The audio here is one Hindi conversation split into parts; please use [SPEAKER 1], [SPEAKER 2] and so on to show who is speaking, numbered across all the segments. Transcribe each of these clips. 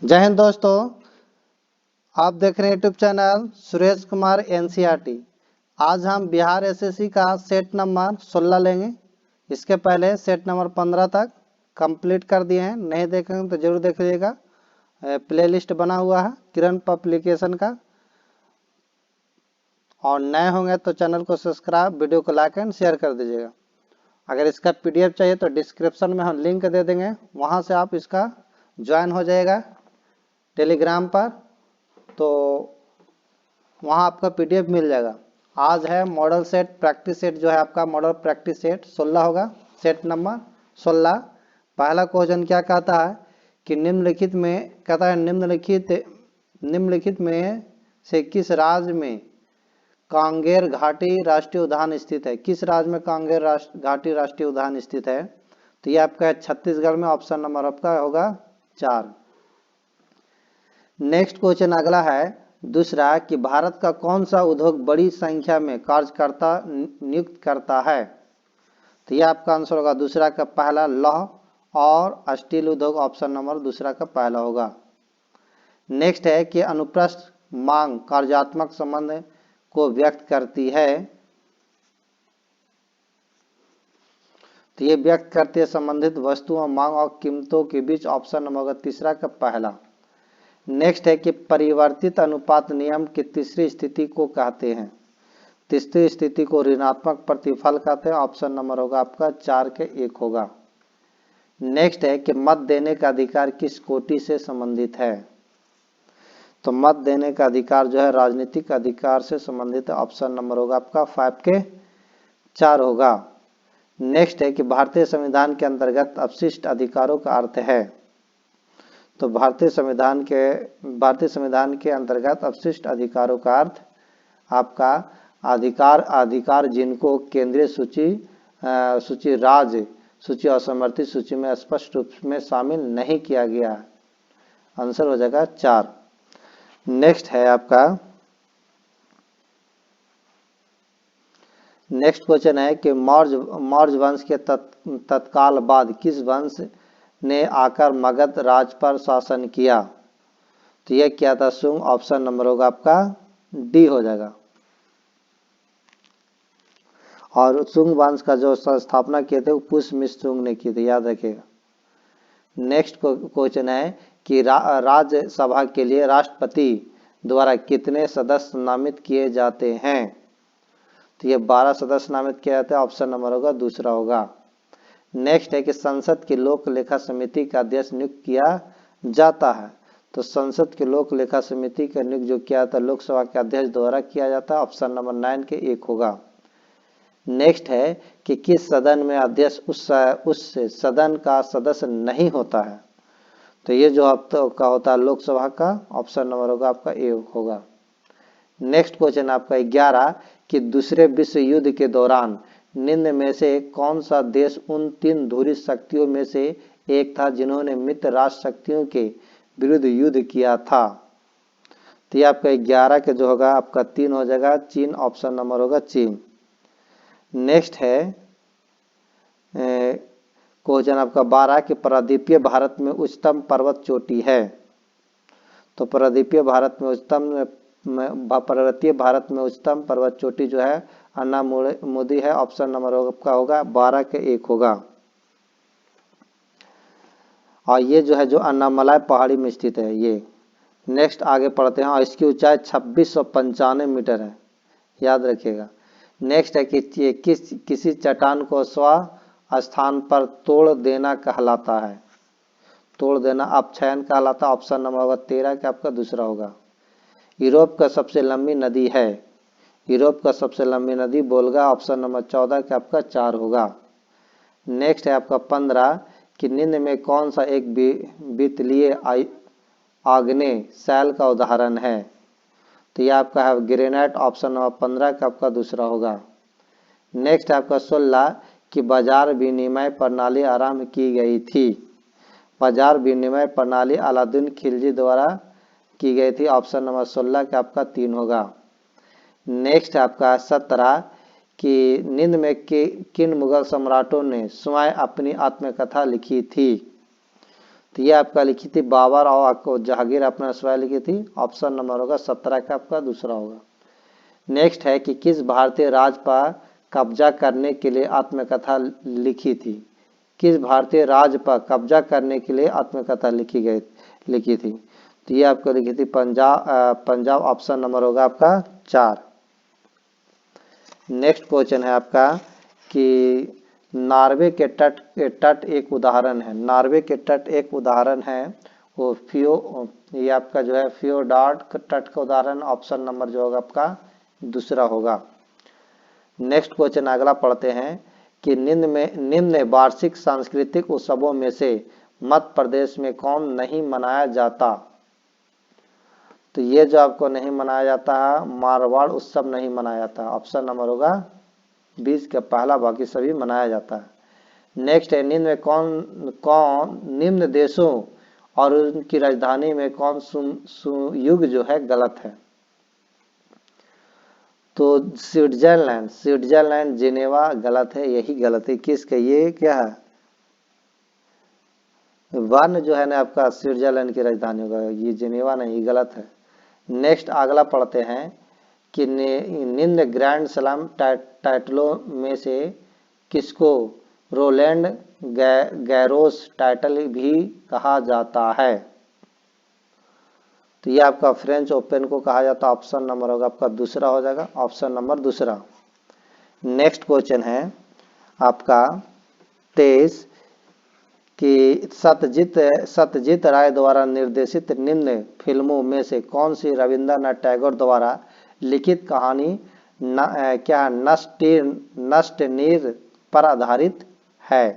[SPEAKER 1] जय हिंद दोस्तों, आप देख रहे हैं YouTube channel Suresh Kumar NCERT. आज हम बिहार एसएससी का सेट नंबर 16 लेंगे। इसके पहले सेट नंबर 15 तक कंप्लीट कर दिए हैं, नहीं देखेंगे तो जरूर देख लीजिएगा। प्लेलिस्ट बना हुआ है किरण पब्लिकेशन का, और नए होंगे तो चैनल को सब्सक्राइब, वीडियो को लाइक एंड शेयर कर दीजिएगा। अगर इसका पीडीएफ चाहिए तो डिस्क्रिप्शन में हम लिंक दे देंगे, वहाँ से आप इसका ज्वाइन हो जाएगा टेलीग्राम पर, तो वहाँ आपका पीडीएफ मिल जाएगा। आज है मॉडल सेट प्रैक्टिस सेट, जो है आपका मॉडल प्रैक्टिस सेट 16 होगा, सेट नंबर 16। पहला क्वेश्चन क्या कहता है कि निम्नलिखित में कहता है निम्नलिखित में से किस राज्य में कांगेर घाटी राष्ट्रीय उद्यान स्थित है। किस राज्य में कांगेर घाटी राष्ट्रीय उद्यान स्थित है? तो ये आपका है छत्तीसगढ़ में। ऑप्शन नंबर आपका होगा 4। नेक्स्ट क्वेश्चन अगला है दूसरा कि भारत का कौन सा उद्योग बड़ी संख्या में कार्यकर्ता नियुक्त करता है? तो यह आपका आंसर होगा दूसरा का पहला, लौह और स्टील उद्योग। ऑप्शन नंबर दूसरा का पहला होगा। नेक्स्ट है कि अनुप्रस्थ मांग कार्यात्मक संबंध को व्यक्त करती है, तो ये व्यक्त करती है संबंधित वस्तुओं, मांग और कीमतों के बीच। ऑप्शन नंबर होगा तीसरा का पहला। नेक्स्ट है कि परिवर्तित अनुपात नियम की तीसरी स्थिति को कहते हैं। तीसरी स्थिति को ऋणात्मक प्रतिफल कहते हैं। ऑप्शन नंबर होगा आपका 4 के 1 होगा। नेक्स्ट है कि मत देने का अधिकार किस कोटि से संबंधित है? तो मत देने का अधिकार जो है राजनीतिक अधिकार से संबंधित है। ऑप्शन नंबर होगा आपका 5 के 4 होगा। नेक्स्ट है कि भारतीय संविधान के अंतर्गत अपशिष्ट अधिकारों का अर्थ है। तो भारतीय संविधान के अंतर्गत अपशिष्ट अधिकारों का अर्थ आपका अधिकार जिनको केंद्रीय सूची राज्य सूची और समर्थित सूची में स्पष्ट रूप में शामिल नहीं किया गया। आंसर हो जाएगा 4। नेक्स्ट है आपका नेक्स्ट क्वेश्चन है कि मौर्य वंश के तत्काल बाद किस वंश ने आकर मगध राज पर शासन किया? तो यह क्या था? शुंग। ऑप्शन नंबर होगा आपका डी हो जाएगा। और शुंग वंश का जो स्थापना किए थे वो पुष्यमित्र शुंग ने किए थे, याद रखिएगा। नेक्स्ट क्वेश्चन है कि राज्यसभा के लिए राष्ट्रपति द्वारा कितने सदस्य नामित किए जाते हैं? तो ये 12 सदस्य नामित किए जाते हैं। ऑप्शन नंबर होगा दूसरा होगा। नेक्स्ट है कि संसद की लोक लेखा समिति का अध्यक्ष नियुक्त किया जाता है। तो संसद की लोक लेखा समिति का नियुक्त जो किया जाता है लोकसभा के अध्यक्ष द्वारा किया जाता है। ऑप्शन नंबर 9 के 1 होगा। नेक्स्ट है कि किस सदन में अध्यक्ष उस सदन का सदस्य नहीं होता है? तो ये जो आपका होता है लोकसभा का। ऑप्शन नंबर होगा आपका ए होगा। नेक्स्ट क्वेश्चन आपका 11 कि दूसरे विश्व युद्ध के दौरान निम्न में से कौन सा देश उन 3 धुरी शक्तियों में से एक था जिन्होंने मित्र राष्ट्र शक्तियों के विरुद्ध युद्ध किया था? तो ये आपका 11 के जो होगा आपका 3 हो जाएगा, चीन। ऑप्शन नंबर होगा चीन। नेक्स्ट है क्वेश्चन आपका 12 कि प्रायद्वीपीय भारत में उच्चतम पर्वत चोटी है। तो पर्वतीय भारत में उच्चतम पर्वत चोटी जो है अन्नामुदी है। ऑप्शन नंबर आपका होगा 12 के 1 होगा। और ये जो है जो अन्नामलाई पहाड़ी में स्थित है ये। नेक्स्ट आगे पढ़ते हैं। और इसकी ऊंचाई 2695 मीटर है, याद रखिएगा। नेक्स्ट है कि किसी चट्टान को स्व स्थान पर तोड़ देना कहलाता है? तोड़ देना अपक्षयन कहलाता है। ऑप्शन नंबर होगा 13 का आपका दूसरा होगा। यूरोप का सबसे लंबी नदी है। यूरोप का सबसे लंबी नदी वोल्गा। ऑप्शन नंबर 14 का आपका 4 होगा। नेक्स्ट है आपका 15 कि निम्न में कौन सा एक वितलीय आग्नेय शैल का उदाहरण है? तो यह आपका है ग्रेनाइट। ऑप्शन नंबर 15 का आपका दूसरा होगा। नेक्स्ट है आपका 16 कि बाजार विनिमय प्रणाली आरंभ की गई थी। बाजार विनिमय प्रणाली अलाउद्दीन खिलजी द्वारा की गई थी। ऑप्शन नंबर 16 का आपका 3 होगा। नेक्स्ट आपका 17 कि निम्न में किन मुगल सम्राटों ने स्वयं अपनी आत्मकथा लिखी थी? तो ये आपका लिखी थी बाबर और आपको जहांगीर अपना रसवाई लिखी थी। ऑप्शन नंबर होगा 17 का आपका दूसरा होगा। नेक्स्ट है कि किस भारतीय राज पर कब्जा करने के लिए आत्मकथा लिखी थी। किस भारतीय राज पर कब्जा करने के लिए आत्मकथा लिखी थी। तो ये आपको लिखी थी पंजाब। ऑप्शन नंबर होगा आपका 4। नेक्स्ट क्वेश्चन है आपका कि नॉर्वे के तट एक उदाहरण है। नॉर्वे के तट एक उदाहरण है वो ये आपका जो है फ्योर्ड तट का उदाहरण। ऑप्शन नंबर जो होगा आपका दूसरा होगा। नेक्स्ट क्वेश्चन अगला पढ़ते हैं कि निम्न वार्षिक सांस्कृतिक उत्सवों में से मध्य प्रदेश में कौन नहीं मनाया जाता। तो ये जो आपको नहीं मनाया जाता है, मारवाड़ उत्सव नहीं मनाया जाता। ऑप्शन नंबर होगा 20 का पहला, बाकी सभी मनाया जाता है। नेक्स्ट है निम्न में कौन निम्न देशों और उनकी राजधानी में कौन युग जो है गलत है। तो स्विट्जरलैंड जिनेवा गलत है, यही गलत है। किसका ये क्या है, बर्न जो है ना आपका स्विट्जरलैंड की राजधानी होगा, ये जिनेवा नहीं, गलत है। नेक्स्ट अगला पढ़ते हैं कि निम्न ग्रैंड स्लैम टाइटलों में से किसको रोलैंड गैरोस टाइटल भी कहा जाता है। तो ये आपका फ्रेंच ओपन को कहा जाता है। ऑप्शन नंबर होगा आपका दूसरा हो जाएगा, ऑप्शन नंबर दूसरा। नेक्स्ट क्वेश्चन है आपका 23 कि सत्यजीत राय द्वारा निर्देशित निम्न फिल्मों में से कौन सी रविंद्रनाथ टैगोर द्वारा लिखित कहानी नष्ट नीर पर आधारित है।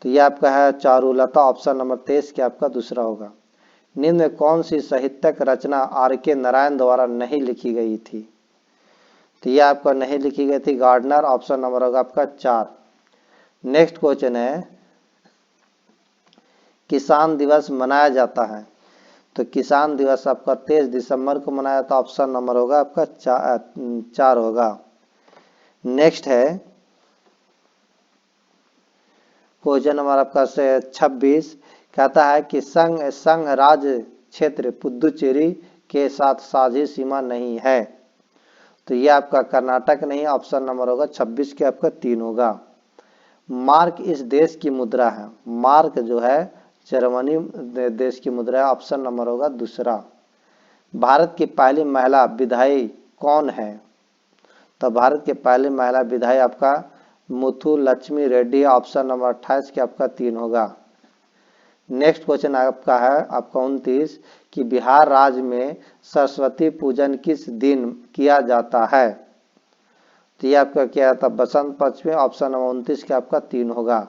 [SPEAKER 1] तो यह आपका है चारुलता। ऑप्शन नंबर 23 के आपका दूसरा होगा। निम्न कौन सी साहित्यिक रचना आर.के. नारायण द्वारा नहीं लिखी गई थी। तो यह आपका नहीं लिखी गई थी गार्डनर। ऑप्शन नंबर होगा आपका 4। नेक्स्ट क्वेश्चन है किसान दिवस मनाया जाता है। तो किसान दिवस आपका 23 दिसंबर को मनाया जाता है। ऑप्शन नंबर होगा आपका 4 होगा। नेक्स्ट है क्वेश्चन नंबर आपका 26 कहता है कि संघ राज्य क्षेत्र पुदुचेरी के साथ साझी सीमा नहीं है। तो ये आपका कर्नाटक नहीं, ऑप्शन नंबर होगा 26 के आपका 3 होगा। मार्क इस देश की मुद्रा है। मार्क जो है जर्मनी देश की मुद्रा है। ऑप्शन नंबर होगा दूसरा। भारत की पहली महिला विधायक कौन है। तो भारत के पहली महिला विधायक आपका मुथु लक्ष्मी रेड्डी। ऑप्शन नंबर 28 के आपका 3 होगा। नेक्स्ट क्वेश्चन आपका है आपका 29 कि बिहार राज्य में सरस्वती पूजन किस दिन किया जाता है। तो ये आपका क्या था बसंत पंचमी। ऑप्शन नंबर 29 के आपका 3 होगा।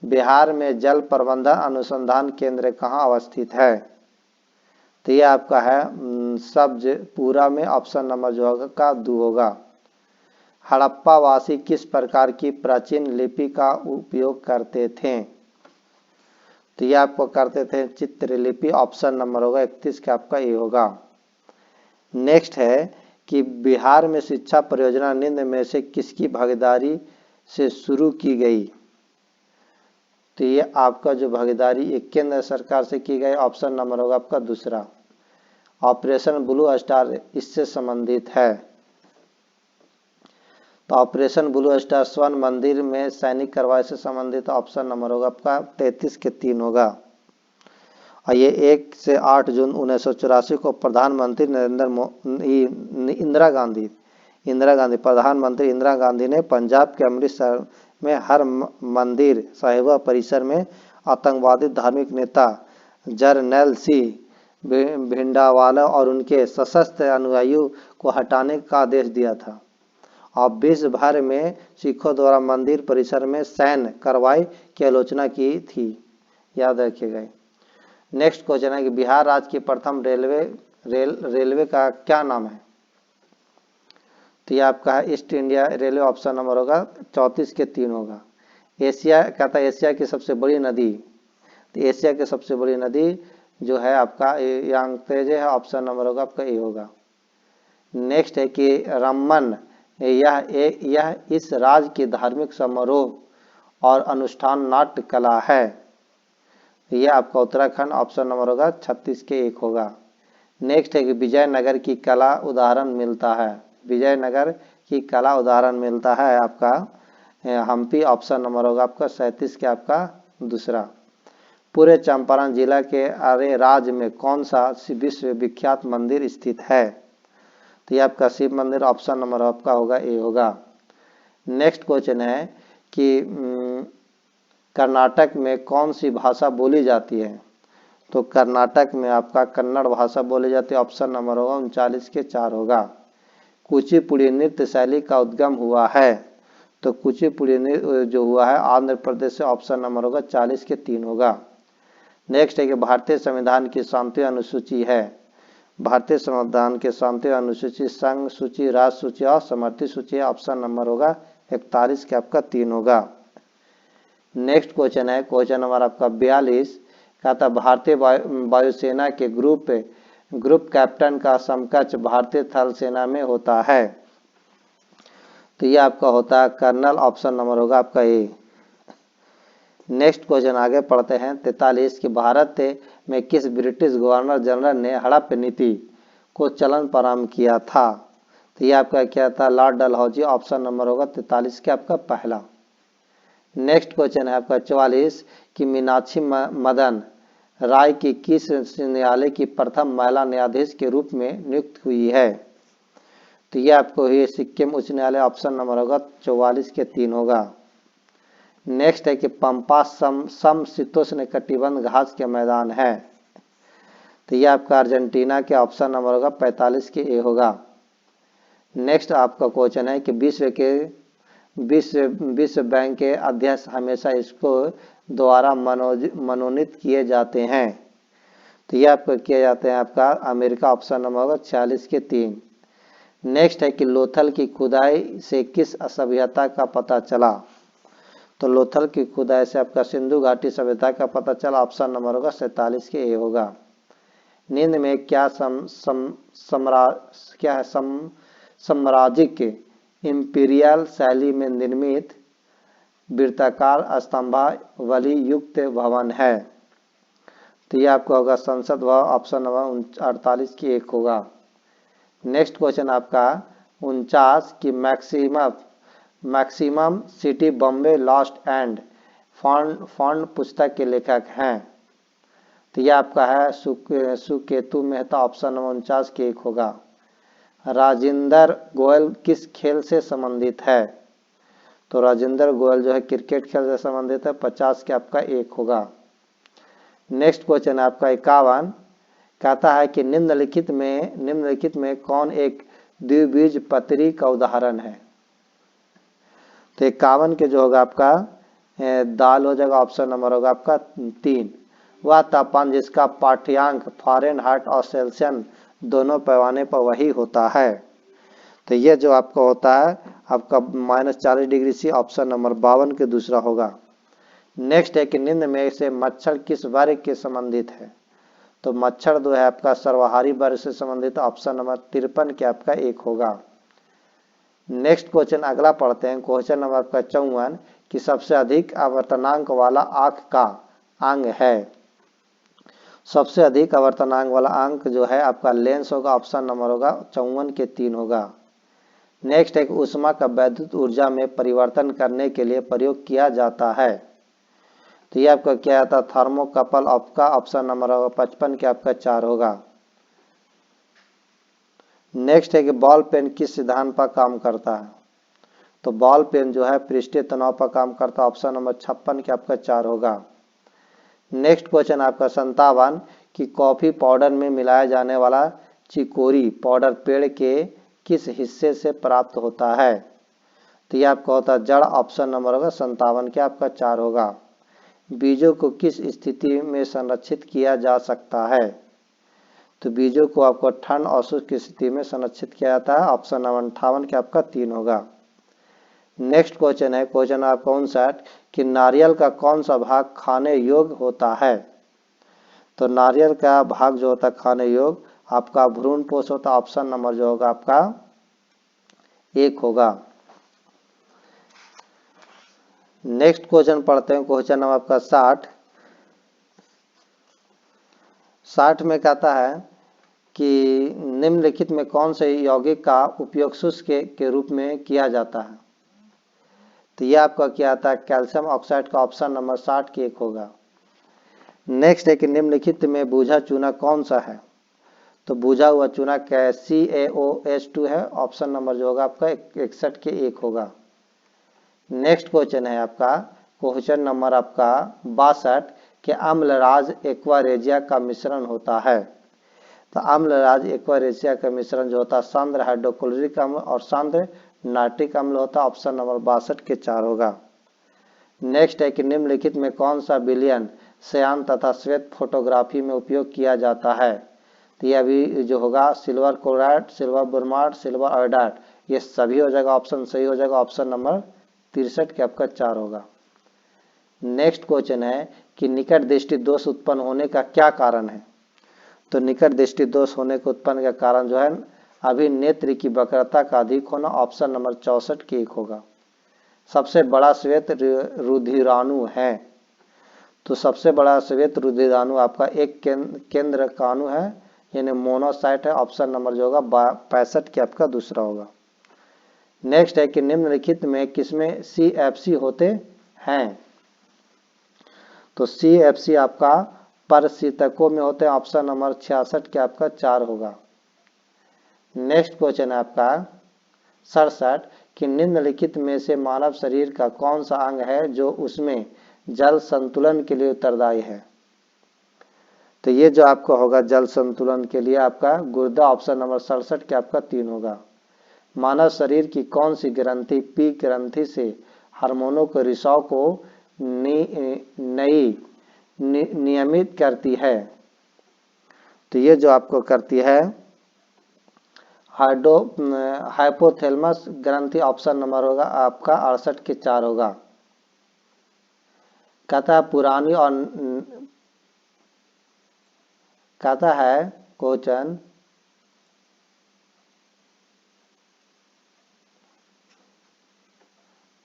[SPEAKER 1] बिहार में जल प्रबंधन अनुसंधान केंद्र कहाँ अवस्थित है। तो ये आपका है सब्जपुरा में। ऑप्शन नंबर जो होगा का 2 होगा। हड़प्पा वासी किस प्रकार की प्राचीन लिपि का उपयोग करते थे। तो ये आपको करते थे चित्रलिपि। ऑप्शन नंबर होगा 31 का आपका ये होगा। नेक्स्ट है कि बिहार में शिक्षा परियोजना निम्न में से किसकी भागीदारी से शुरू की गई। तो ये आपका जो भागीदारी एक केंद्र सरकार से की गई। ऑप्शन नंबर होगा आपका दूसरा। ऑपरेशन ब्लू स्टार इससे संबंधित है। तो ऑपरेशन ब्लू स्टार स्वर्ण मंदिर में सैनिक कार्रवाई से संबंधित। ऑप्शन नंबर होगा आपका 33 के 3 होगा। और ये 1 से 8 जून 1984 को प्रधानमंत्री प्रधानमंत्री इंदिरा गांधी ने पंजाब के अमृतसर में हर मंदिर साहिब परिसर में आतंकवादी धार्मिक नेता जरनैल सिंह भिंडरावाला और उनके सशस्त्र अनुयायियों को हटाने का आदेश दिया था। और विश्व भर में सिखों द्वारा मंदिर परिसर में सैन्य कार्रवाई की आलोचना की थी, याद रखिएगा। नेक्स्ट क्वेश्चन है कि बिहार राज्य की प्रथम रेलवे का क्या नाम है। तो ये आपका है east India railway. Option number होगा 34 के 3 होगा। एशिया कहता है एशिया की सबसे बड़ी नदी। तो एशिया की सबसे बड़ी नदी जो है आपका यांगत्जे है। ऑप्शन नंबर होगा आपका ए होगा। नेक्स्ट है कि रमन यह इस राज्य की धार्मिक समारोह और अनुष्ठान नाट्य कला है। ये आपका उत्तराखंड ऑप्शन नंबर होगा 36 के 1 होगा। नेक्स्ट है कि विजयनगर की कला उदाहरण मिलता है। विजयनगर की कला उदाहरण मिलता है आपका हम्पी ऑप्शन नंबर होगा आपका 37 के आपका दूसरा। पूरे चंपारण जिला के आर्य राज्य में कौन सा विश्व विख्यात मंदिर स्थित है? तो ये आपका शिव मंदिर ऑप्शन नंबर आपका होगा ए होगा। नेक्स्ट क्वेश्चन है कि कर्नाटक में कौन सी भाषा बोली जाती है? तो कर्नाटक में आपका कन्नड़ भाषा बोली जाती है ऑप्शन नंबर होगा 39 के 4 होगा। कुचिपुड़ी नृत्य शैली का उद्गम हुआ है? तो कुचिपुड़ी जो हुआ है आंध्र प्रदेश से ऑप्शन नंबर होगा 40 के 3 होगा। नेक्स्ट है कि भारतीय संविधान की 7वीं अनुसूची है। भारतीय संविधान के 7वीं अनुसूची संघ सूची, राज्य सूची और समर्थित सूची है ऑप्शन नंबर होगा 41 के आपका 3 होगा। नेक्स्ट क्वेश्चन है क्वेश्चन नंबर आपका 42 का था भारतीय वायुसेना के ग्रुप कैप्टन का समकक्ष भारतीय थल सेना में होता है? तो ये आपका होता है कर्नल ऑप्शन नंबर होगा आपका ए। नेक्स्ट क्वेश्चन आगे पढ़ते हैं 43 कि भारत में किस ब्रिटिश गवर्नर जनरल ने हड़प नीति को चलन प्रारंभ किया था? तो ये आपका क्या था लॉर्ड डलहौजी ऑप्शन नंबर होगा 43 के आपका पहला। नेक्स्ट क्वेश्चन है आपका 44 कि मीनाक्षी मदन राय की किस न्यायालय की प्रथम महिला न्यायाधीश के रूप में नियुक्त हुई है? तो ये आपको हुई सिक्किम उच्च न्यायालय ऑप्शन नंबर होगा 44 के 3 होगा। नेक्स्ट है कि पंपा समशीतोष्ण कटिबंध घास के मैदान है? तो ये आपका अर्जेंटीना के ऑप्शन नंबर होगा 45 के ए होगा। नेक्स्ट आपका क्वेश्चन है कि विश्व बैंक के अध्यक्ष हमेशा इसको द्वारा मनोनीत किए जाते हैं? तो ये आपको किए जाते हैं आपका अमेरिका ऑप्शन नंबर होगा 46 के 3। नेक्स्ट है कि लोथल की खुदाई से किस सभ्यता का पता चला? तो लोथल की खुदाई से आपका सिंधु घाटी सभ्यता का पता चला ऑप्शन नंबर होगा 47 के ए होगा। नींद में क्या साम्राज्यिक इंपीरियल शैली में निर्मित वृत्ताकार स्तंभावली युक्त भवन है? तो ये आपका होगा संसद भवन ऑप्शन नंबर 48 की 1 होगा। नेक्स्ट क्वेश्चन आपका 49 की maximum city Bombay lost and found पुस्तक के लेखक हैं? तो ये आपका है सुकेतु मेहता ऑप्शन नंबर 49 के 1 होगा। राजेंद्र गोयल किस खेल से संबंधित है? तो राजेंद्र गोयल जो है क्रिकेट खेल से संबंधित है 50 के आपका 1 होगा। नेक्स्ट क्वेश्चन आपका 51 कहता है कि निम्नलिखित में कौन एक द्विबीजपत्री का उदाहरण है? तो 51 के जो होगा आपका दाल हो जाएगा ऑप्शन नंबर होगा आपका 3। वह तापमान जिसका पाठ्यांक फ़ारेनहाइट और सेल्सियस दोनों पैमाने पर वही होता है? तो ये जो आपका होता है आपका -40 डिग्री सी ऑप्शन नंबर 52 के दूसरा होगा। नेक्स्ट है कि निम्न में से मच्छर किस वर्ग के संबंधित है? तो मच्छर जो है आपका सर्वाहारी वर्ग से संबंधित ऑप्शन नंबर 53 के आपका 1 होगा। नेक्स्ट क्वेश्चन अगला पढ़ते हैं क्वेश्चन नंबर आपका 54 कि सबसे अधिक आवर्तनांक वाला आंख का अंग है? सबसे अधिक आवर्तनांक वाला अंक जो है आपका लेंस होगा ऑप्शन नंबर होगा 54 के 3 होगा। नेक्स्ट एक ऊष्मा का वैद्युत ऊर्जा में परिवर्तन करने के लिए प्रयोग किया जाता है? तो ये आपका क्या आता है थर्मोकपल आपका ऑप्शन नंबर होगा 55 के आपका 4 होगा। नेक्स्ट है कि बॉल पेन किस सिद्धांत पर काम करता है? तो बॉल पेन जो है पृष्ठीय तनाव पर काम करता है ऑप्शन नंबर 56 के आपका 4 होगा। नेक्स्ट क्वेश्चन आपका 57 कि कॉफी पाउडर में मिलाया जाने वाला चिकोरी पाउडर पेड़ के किस हिस्से से प्राप्त होता है? तो ये आपका होता है जड़ ऑप्शन नंबर होगा 57 के आपका 4 होगा। बीजों को किस स्थिति में संरक्षित किया जा सकता है? तो बीजों को आपको ठंड और शुष्क की स्थिति में संरक्षित किया जाता है ऑप्शन नंबर 58 के आपका 3 होगा। नेक्स्ट क्वेश्चन है क्वेश्चन आपका 59 कि नारियल का कौन सा भाग खाने योग्य होता है? तो नारियल का भाग जो होता है खाने योग्य आपका भ्रूण पोष होता है ऑप्शन नंबर जो होगा आपका 1 होगा। नेक्स्ट क्वेश्चन पढ़ते हैं क्वेश्चन नंबर आपका 60 60 में कहता है कि निम्नलिखित में कौन से यौगिक का उपयोग शुष्क के रूप में किया जाता है। तो यह आपका क्या आता है, कैल्शियम ऑक्साइड का ऑप्शन नंबर 60 की एक होगा। नेक्स्ट है कि निम्नलिखित में बूझा चूना कौन सा है। तो बूझा हुआ चूना CaOH2 है, ऑप्शन नंबर जो होगा आपका 61 के एक होगा। नेक्स्ट क्वेश्चन है आपका क्वेश्चन नंबर आपका 62 कि अम्लराज एक्वारेजिया का मिश्रण होता है। तो अम्लराज एक्वारेजिया का मिश्रण जो होता है सांद्र हाइड्रोक्लोरिक अम्ल और सांद्र नाइट्रिक अम्ल होता है, ऑप्शन नंबर 62 के 4 होगा। नेक्स्ट है कि निम्नलिखित में कौन सा विलयन श्यान तथा श्वेत फोटोग्राफी में उपयोग किया जाता है। तो यह भी जो होगा silver chloride, silver bromide, silver iodide, ये सभी हो जाएगा, ऑप्शन सही हो जाएगा, ऑप्शन नंबर 63 के आपका 4 होगा। नेक्स्ट क्वेश्चन है कि निकट दृष्टि दोष उत्पन्न होने का क्या कारण है। तो निकट दृष्टि दोष होने के उत्पन्न का कारण जो है अभिनेत्र की वक्रता का अधिक होना, ऑप्शन नंबर 64 के एक होगा। सबसे बड़ा श्वेत रुधिराणु है। तो सबसे बड़ा श्वेत रुधिराणु आपका एक केंद्र काणु है, यानी मोनोसाइट है, ऑप्शन नंबर जो होगा 65 के आपका दूसरा होगा। नेक्स्ट है कि निम्नलिखित में किसमें CFC होते हैं। तो CFC आपका परशीतकों में होते हैं, ऑप्शन नंबर 66 के आपका 4 होगा। नेक्स्ट क्वेश्चन है आपका 67 कि निम्नलिखित में से मानव शरीर का कौन सा अंग है जो उसमें जल संतुलन के लिए उत्तरदायी है। तो ये जो आपका होगा जल संतुलन के लिए आपका गुर्दा, ऑप्शन नंबर 67 के आपका 3 होगा। मानव शरीर की कौन सी ग्रंथि पी ग्रंथि से हार्मोनों के रिसाव को नियमित करती है। तो ये जो आपको करती है हाइपोथैलेमस ग्रंथि, ऑप्शन नंबर होगा आपका 68 के 4 होगा। कहता है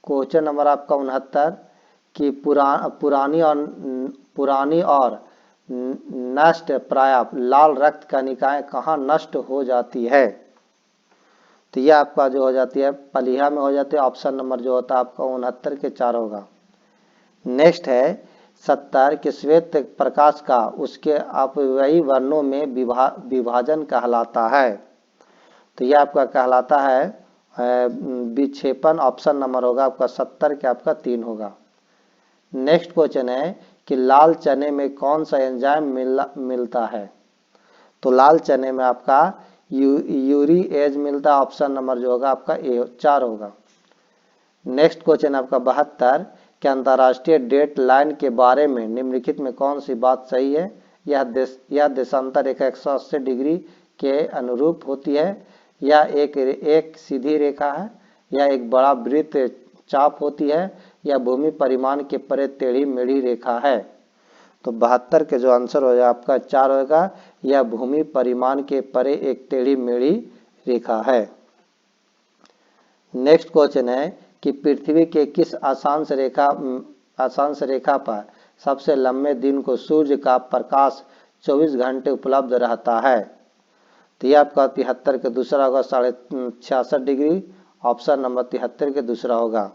[SPEAKER 1] क्वेश्चन नंबर आपका 69 कि पुरानी और नष्ट प्राय लाल रक्त कणिकाएं कहाँ नष्ट हो जाती है। तो यह आपका जो हो जाती है पलिहा में हो जाती है, ऑप्शन नंबर जो होता है आपका 69 के 4 होगा। नेक्स्ट है 70 कि श्वेत प्रकाश का उसके अपव्ययी वर्णों में विभाजन कहलाता है। तो यह आपका कहलाता है विक्षेपण, ऑप्शन नंबर होगा आपका 70 के आपका 3 होगा। नेक्स्ट क्वेश्चन है कि लाल चने में कौन सा एंजाइम मिलता है। तो लाल चने में आपका यूरिएज मिलता है, ऑप्शन नंबर जो होगा आपका 4 होगा। नेक्स्ट क्वेश्चन आपका 72 कि अंतर्राष्ट्रीय डेट लाइन के बारे में निम्नलिखित में कौन सी बात सही है। यह देशांतर रेखा 180 डिग्री के अनुरूप होती है, या एक सीधी रेखा है, या एक बड़ा वृत्त चाप होती है, या भूमि परिमाण के परे टेढ़ी मेढ़ी रेखा है। तो 72 के जो आंसर हो जाए आपका 4 होगा, यह भूमि परिमाण के परे एक टेढ़ी मेढ़ी रेखा है। नेक्स्ट क्वेश्चन है कि पृथ्वी के किस अक्षांश रेखा पर सबसे लंबे दिन को सूर्य का प्रकाश 24 घंटे उपलब्ध रहता है। तो यह आपका 73 के दूसरा होगा 66.5 डिग्री, ऑप्शन नंबर 73 के दूसरा होगा।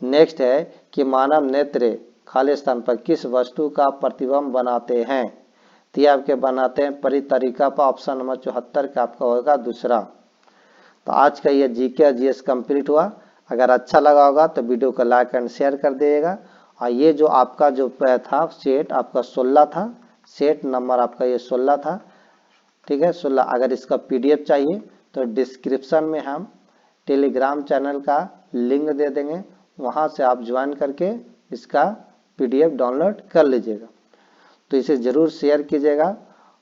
[SPEAKER 1] नेक्स्ट है कि मानव नेत्र खाली स्थान पर किस वस्तु का प्रतिबिंब बनाते हैं। तो ये आपके बनाते हैं परितरिका पर, ऑप्शन नंबर 74 का आपका होगा दूसरा। तो आज का ये जीके और जीएस कंप्लीट हुआ। अगर अच्छा लगा होगा तो वीडियो को लाइक एंड शेयर कर दीजिएगा। और ये जो आपका जो था सेट आपका 16 था, सेट नंबर आपका ये 16 था, ठीक है 16। अगर इसका PDF चाहिए तो डिस्क्रिप्शन में हम टेलीग्राम चैनल का लिंक दे देंगे, वहाँ से आप ज्वाइन करके इसका PDF डाउनलोड कर लीजिएगा। तो इसे ज़रूर शेयर कीजिएगा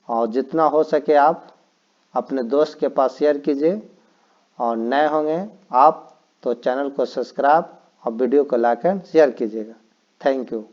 [SPEAKER 1] और जितना हो सके आप अपने दोस्त के पास शेयर कीजिए। और नए होंगे आप तो चैनल को सब्सक्राइब और वीडियो को लाइक एंड शेयर कीजिएगा। Thank you.